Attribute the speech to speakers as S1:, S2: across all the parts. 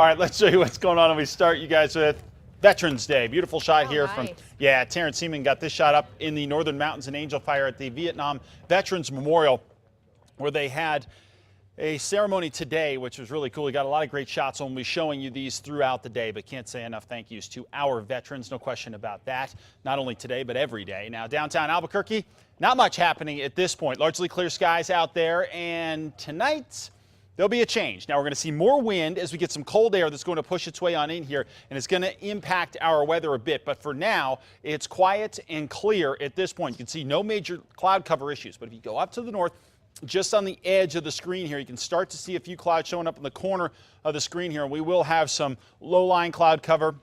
S1: All right, let's show you what's going on. And we start you guys with Veterans Day. Beautiful shot here from, Terrence Seaman got this shot up in the Northern Mountains in Angel Fire at the Vietnam Veterans Memorial, where they had a ceremony today, which was really cool. We got a lot of great shots, and we'll be showing you these throughout the day, but can't say enough thank yous to our veterans. No question about that. Not only today, but every day. Now, downtown Albuquerque, not much happening at this point. Largely clear skies out there, and tonight there'll be a change. Now, we're going to see more wind as we get some cold air that's going to push its way on in here, and it's going to impact our weather a bit. But for now, it's quiet and clear at this point. You can see no major cloud cover issues. But if you go up to the north, just on the edge of the screen here, you can start to see a few clouds showing up in the corner of the screen here. And we will have some low-lying cloud cover,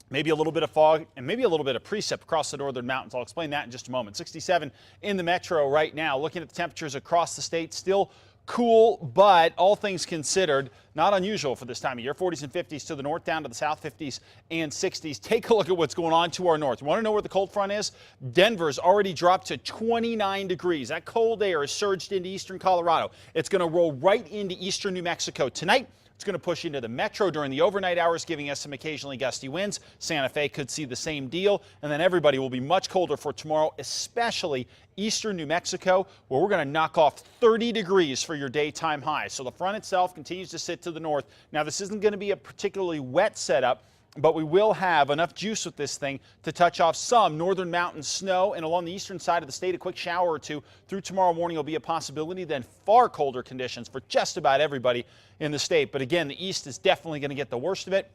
S1: maybe a little bit of fog, and maybe a little bit of precip across the northern mountains. I'll explain that in just a moment. 67 in the metro right now. Looking at the temperatures across the state, still cool, but all things considered, not unusual for this time of year. 40s and 50s to the north, down to the south, 50s and 60s. Take a look at what's going on to our north. You want to know where the cold front is? Denver's already dropped to 29 degrees. That cold air has surged into eastern Colorado. It's going to roll right into eastern New Mexico tonight. It's going to push into the metro during the overnight hours, giving us some occasionally gusty winds. Santa Fe could see the same deal. And then everybody will be much colder for tomorrow, especially eastern New Mexico, where we're going to knock off 30 degrees for your daytime high. So the front itself continues to sit to the north. Now, this isn't going to be a particularly wet setup, but we will have enough juice with this thing to touch off some northern mountain snow, and along the eastern side of the state, a quick shower or two through tomorrow morning will be a possibility. Then far colder conditions for just about everybody in the state. But again, the east is definitely going to get the worst of it.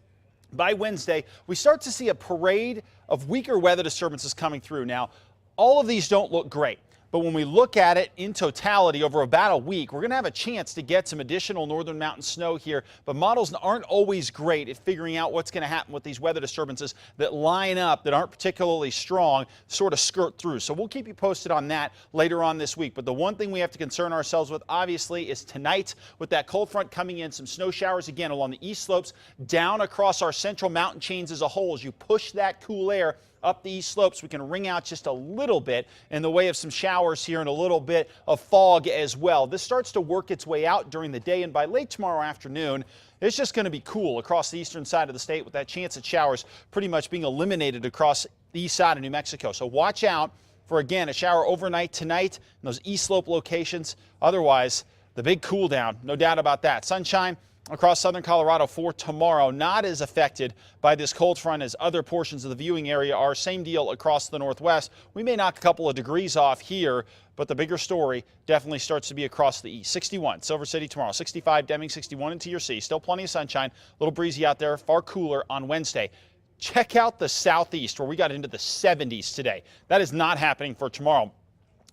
S1: By Wednesday, we start to see a parade of weaker weather disturbances coming through. Now, all of these don't look great, but when we look at it in totality over about a week, we're going to have a chance to get some additional northern mountain snow here. But models aren't always great at figuring out what's going to happen with these weather disturbances that line up, that aren't particularly strong, sort of skirt through. So we'll keep you posted on that later on this week. But the one thing we have to concern ourselves with, obviously, is tonight with that cold front coming in, some snow showers again along the east slopes, down across our central mountain chains as a whole. As you push that cool air up the east slopes, we can wring out just a little bit in the way of some showers here and a little bit of fog as well. This starts to work its way out during the day, and by late tomorrow afternoon, it's just going to be cool across the eastern side of the state, with that chance at showers pretty much being eliminated across the east side of New Mexico. So watch out for, again, a shower overnight tonight in those east slope locations. Otherwise, the big cool down, no doubt about that. Sunshine across southern Colorado for tomorrow, not as affected by this cold front as other portions of the viewing area are. Same deal across the northwest. We may knock a couple of degrees off here, but the bigger story definitely starts to be across the east. 61 Silver City tomorrow, 65 Deming, 61 in TRC. Still plenty of sunshine, a little breezy out there, far cooler on Wednesday. Check out the southeast, where we got into the 70s today. That is not happening for tomorrow.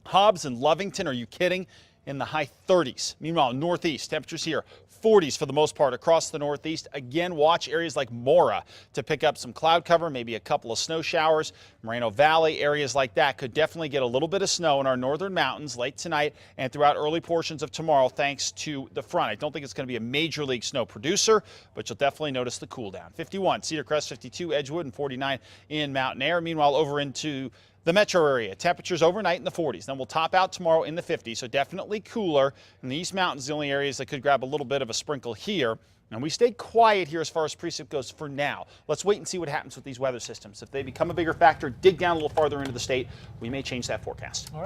S1: Hobbs and Lovington, are you kidding? In the high 30s. Meanwhile, northeast, temperatures here 40s for the most part across the northeast. Again, watch areas like Mora to pick up some cloud cover, maybe a couple of snow showers. Moreno Valley, areas like that could definitely get a little bit of snow in our northern mountains late tonight and throughout early portions of tomorrow, thanks to the front. I don't think it's going to be a major league snow producer, but you'll definitely notice the cool down. 51 Cedar Crest, 52 Edgewood, and 49 in Mountain Air. Meanwhile, over into the metro area, temperatures overnight in the 40s. Then we'll top out tomorrow in the 50s, so definitely cooler. In the East Mountains, the only areas that could grab a little bit of a sprinkle here. And we stay quiet here as far as precip goes for now. Let's wait and see what happens with these weather systems. If they become a bigger factor, dig down a little farther into the state, we may change that forecast. All right.